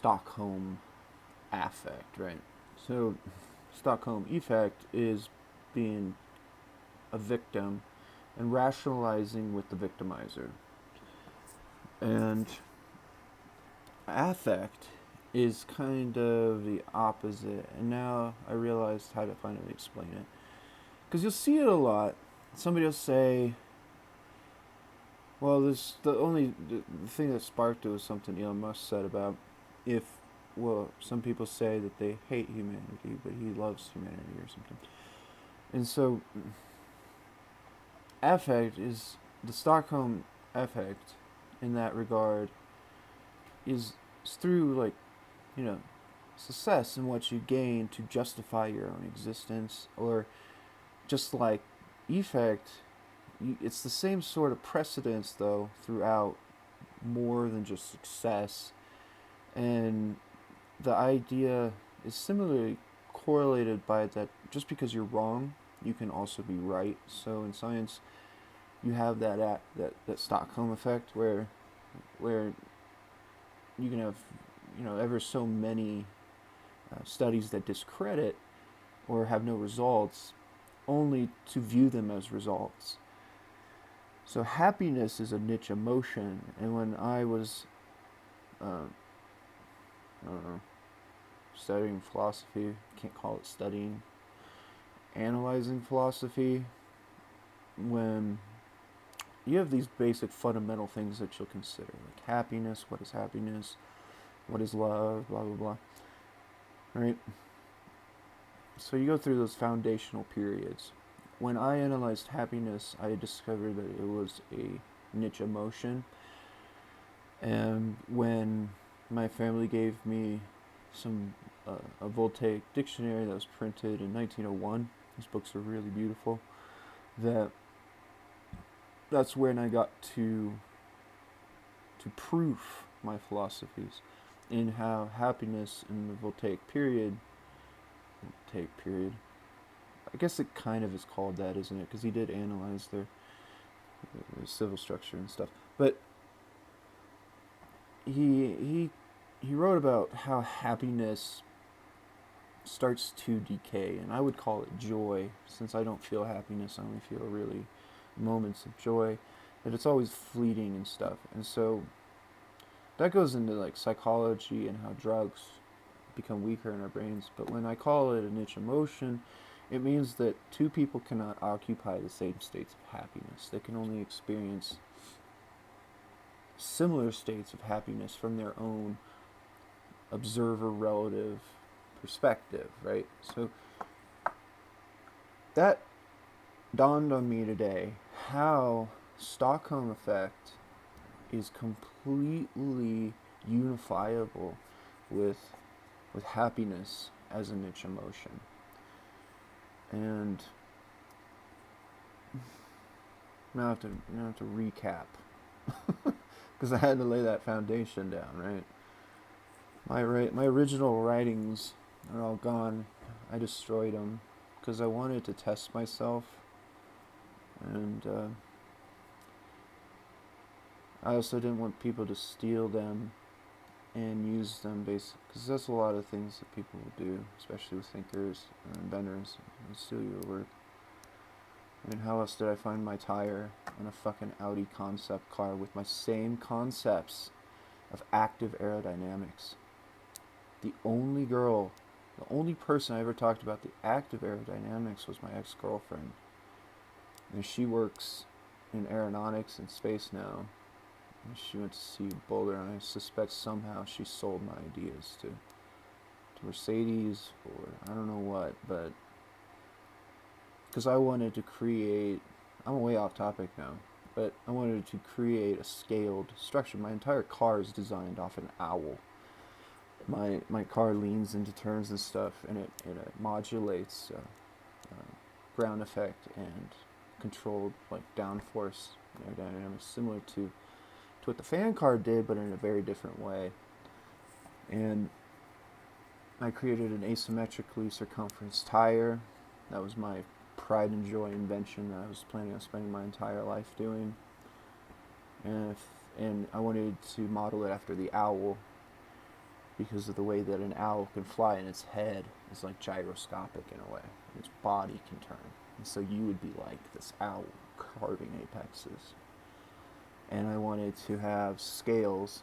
Stockholm affect, right? So, Stockholm effect is being a victim and rationalizing with the victimizer. And affect is kind of the opposite. And now I realized how to finally explain it. Because you'll see it a lot. Somebody will say, well, the thing that sparked it was something Elon Musk said about if, well, some people say that they hate humanity, but he loves humanity or something. And so, affect is the Stockholm effect in that regard is through, like, you know, success in what you gain to justify your own existence, or just like effect, it's the same sort of precedence though throughout, more than just success. And the idea is similarly correlated by that just because you're wrong, you can also be right. So in science, you have that Stockholm effect where you can have, ever so many studies that discredit or have no results, only to view them as results. So happiness is a niche emotion, and when I was, I don't know, studying philosophy, can't call it studying, analyzing philosophy, when you have these basic fundamental things that you'll consider, like happiness, what is love, blah, blah, blah, right? So you go through those foundational periods. When I analyzed happiness, I discovered that it was a niche emotion. And when my family gave me a Voltaic dictionary that was printed in 1901, these books are really beautiful, that's when I got to proof my philosophies in how happiness in the Voltaic period, I guess it kind of is called that, isn't it? Because he did analyze their civil structure and stuff. But he wrote about how happiness starts to decay, and I would call it joy, since I don't feel happiness. I only feel really moments of joy, that it's always fleeting and stuff. And so that goes into like psychology and how drugs become weaker in our brains. But when I call it a niche emotion, it means that two people cannot occupy the same states of happiness. They can only experience similar states of happiness from their own observer relative perspective, right? So that dawned on me today, how Stockholm effect is completely unifiable with happiness as a niche emotion. And now I have to recap because I had to lay that foundation down, right? My original writings are all gone. I destroyed them because I wanted to test myself, and I also didn't want people to steal them and use them, basically, because that's a lot of things that people will do, especially with thinkers and inventors. They'll steal your work. I mean, how else did I find my tire on a fucking Audi concept car with my same concepts of active aerodynamics? The only person I ever talked about the active aerodynamics was my ex-girlfriend. And she works in aeronautics and space now. And she went to see Boulder, and I suspect somehow she sold my ideas to Mercedes, or I don't know what, but because I wanted to create, I'm way off topic now, but I wanted to create a scaled structure. My entire car is designed off an owl. My car leans into turns and stuff, and it modulates ground effect and controlled like downforce aerodynamics, similar to what the fan car did, but in a very different way. And I created an asymmetrically circumferenced tire. That was my pride and joy invention that I was planning on spending my entire life doing. And I wanted to model it after the owl, because of the way that an owl can fly, and its head is like gyroscopic in a way. Its body can turn. And so you would be like this owl carving apexes. And I wanted to have scales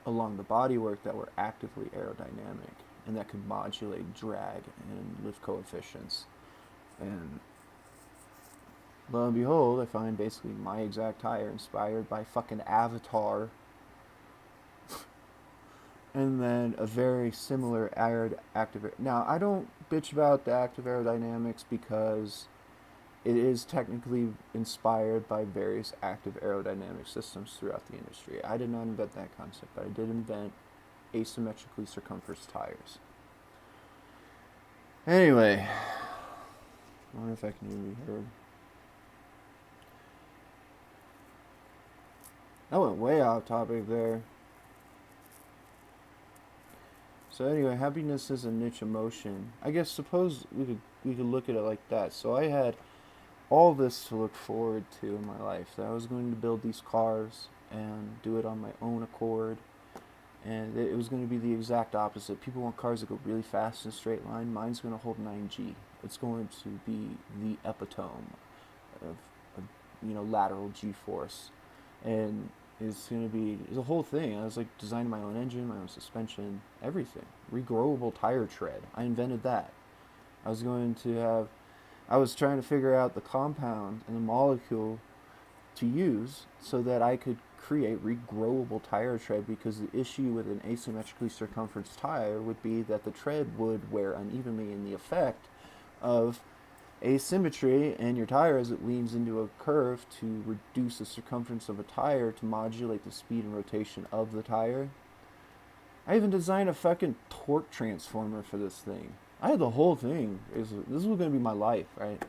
along the bodywork that were actively aerodynamic and that could modulate drag and lift coefficients. And lo and behold, I find basically my exact tire inspired by fucking Avatar. And then a very similar active. Now, I don't bitch about the active aerodynamics because it is technically inspired by various active aerodynamic systems throughout the industry. I did not invent that concept, but I did invent asymmetrically circumferenced tires. Anyway, I wonder if I can even be heard. I went way off topic there. So anyway, happiness is a niche emotion. I guess suppose we could look at it like that. So I had all this to look forward to in my life. That I was going to build these cars and do it on my own accord. And it was going to be the exact opposite. People want cars that go really fast in a straight line. Mine's going to hold 9G. It's going to be the epitome of lateral G-force. And it's going to be the whole thing. I was like designing my own engine, my own suspension, everything. Regrowable tire tread. I invented that. I was trying to figure out the compound and the molecule to use so that I could create regrowable tire tread, because the issue with an asymmetrically circumferenced tire would be that the tread would wear unevenly, in the effect of asymmetry in your tire as it leans into a curve to reduce the circumference of a tire to modulate the speed and rotation of the tire. I even designed a fucking torque transformer for this thing. I had the whole thing. This was going to be my life, right?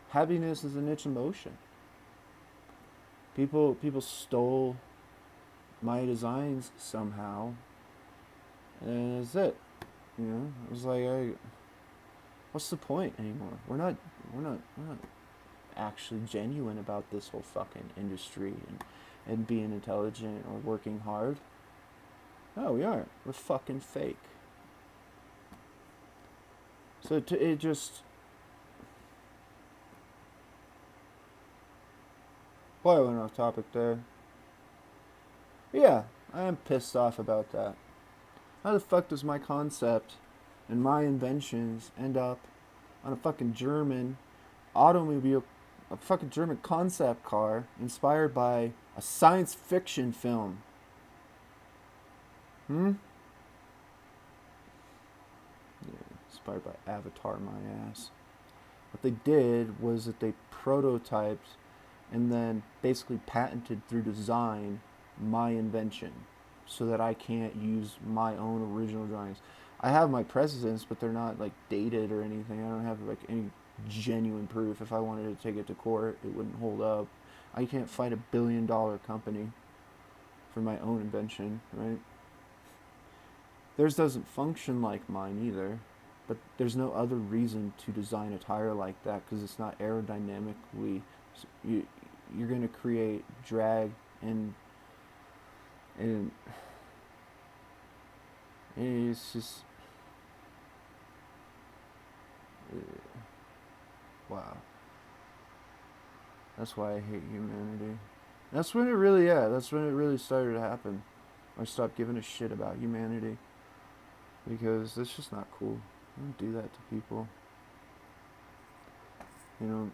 Happiness is a niche emotion. People stole my designs somehow, and that's it. It was like, what's the point anymore? We're not actually genuine about this whole fucking industry and being intelligent or working hard. No, we aren't. We're fucking fake. So it just... Boy, I went off topic there. Yeah, I am pissed off about that. How the fuck does my concept and my inventions end up on a fucking German automobile, a fucking German concept car inspired by a science fiction film? Yeah, inspired by Avatar, my ass. What they did was that they prototyped and then basically patented through design my invention so that I can't use my own original drawings. I have my precedents, but they're not like dated or anything. I don't have like any genuine proof. If I wanted to take it to court, it wouldn't hold up. I can't fight $1 billion company for my own invention, right? Theirs doesn't function like mine either, but there's no other reason to design a tire like that, because it's not aerodynamically... You're going to create drag and it's just... wow. That's why I hate humanity. That's when it really started to happen. I stopped giving a shit about humanity, because it's just not cool. Don't do that to people. And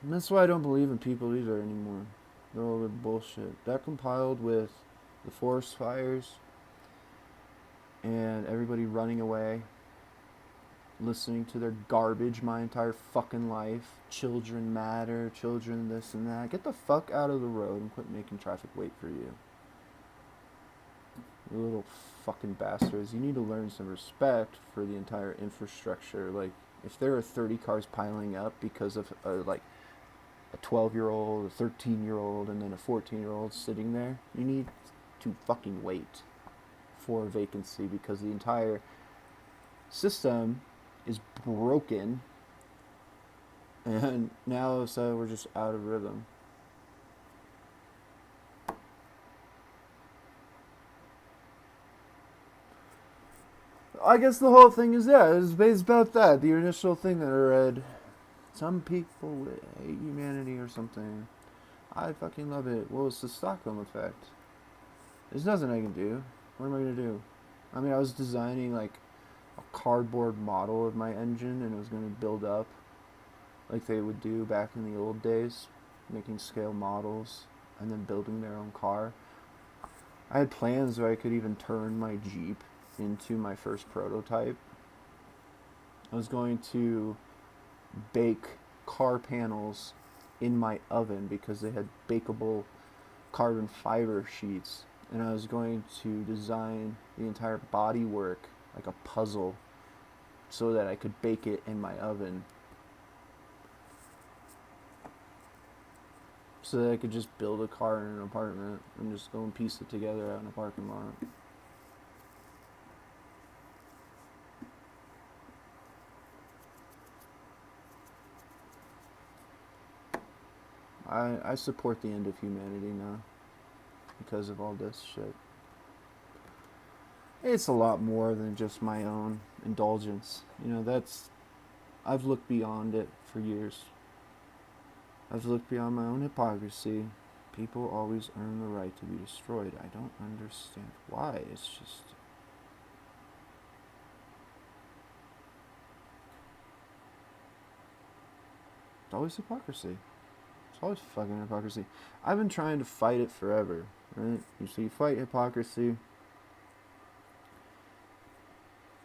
that's why I don't believe in people either anymore. They're all the bullshit. That compiled with the forest fires and everybody running away, listening to their garbage my entire fucking life. Children matter, children this and that. Get the fuck out of the road and quit making traffic wait for you. You little fucking bastards. You need to learn some respect for the entire infrastructure. Like, if there are 30 cars piling up because of a 12-year-old, a 13-year-old, and then a 14-year-old sitting there, you need to fucking wait for a vacancy, because the entire system is broken And now all of a sudden we're just out of rhythm. I guess the whole thing is it's based about that. The initial thing that I read. Some people hate humanity or something. I fucking love it. Well, it's the Stockholm effect. There's nothing I can do. What am I gonna do? I mean, I was designing like a cardboard model of my engine, and it was gonna build up like they would do back in the old days, making scale models and then building their own car. I had plans where I could even turn my Jeep into my first prototype. I was going to bake car panels in my oven because they had bakeable carbon fiber sheets, and I was going to design the entire body work like a puzzle so that I could bake it in my oven, so that I could just build a car in an apartment and just go and piece it together out in a parking lot. I support the end of humanity now because of all this shit. It's a lot more than just my own indulgence. I've looked beyond it for years. I've looked beyond my own hypocrisy. People always earn the right to be destroyed. I don't understand why. It's just. It's always hypocrisy. It's always fucking hypocrisy. I've been trying to fight it forever, right? You fight hypocrisy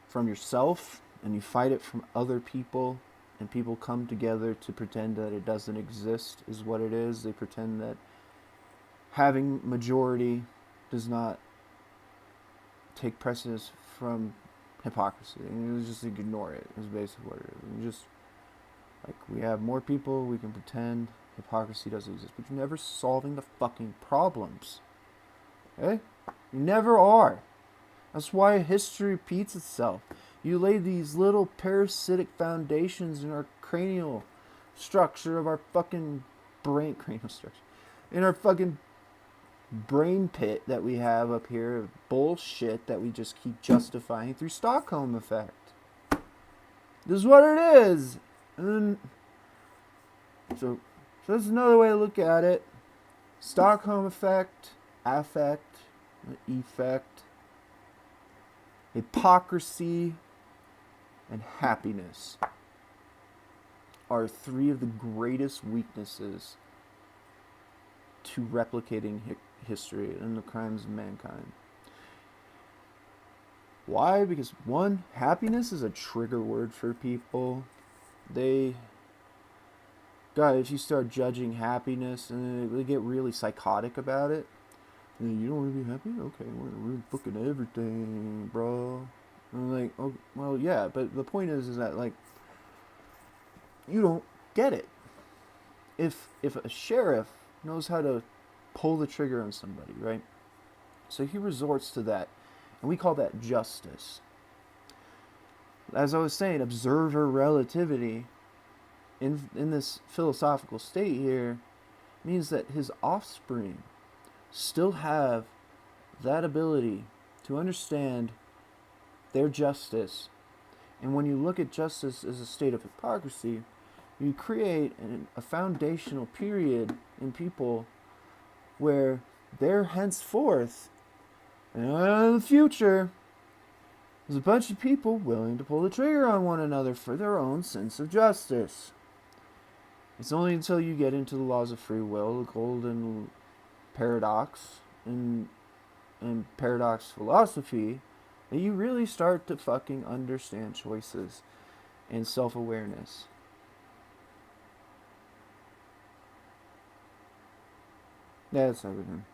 from yourself, and you fight it from other people, and people come together to pretend that it doesn't exist, is what it is. They pretend that having majority does not take precedence from hypocrisy. And you just ignore it, is basically what it is. And just, like, we have more people, we can pretend hypocrisy doesn't exist, but you're never solving the fucking problems. Okay? You never are. That's why history repeats itself. You lay these little parasitic foundations in our cranial structure of our fucking brain, in our fucking brain pit that we have up here of bullshit that we just keep justifying through Stockholm effect. This is what it is. And then, so that's another way to look at it. Stockholm effect, affect, effect, hypocrisy, and happiness are three of the greatest weaknesses to replicating history and the crimes of mankind. Why? Because one, happiness is a trigger word for people. If you start judging happiness, and they get really psychotic about it. You don't want to be happy? Okay, we're fucking everything, bro. And I'm like, oh, well, yeah, but the point is that, like, you don't get it. If a sheriff knows how to pull the trigger on somebody, right? So he resorts to that, and we call that justice. As I was saying, observer relativity in this philosophical state here means that his offspring still have that ability to understand their justice. And when you look at justice as a state of hypocrisy, you create a foundational period in people where they're henceforth, and in the future, there's a bunch of people willing to pull the trigger on one another for their own sense of justice. It's only until you get into the laws of free will, the golden paradox, and paradox philosophy, that you really start to fucking understand choices and self-awareness. That's everything.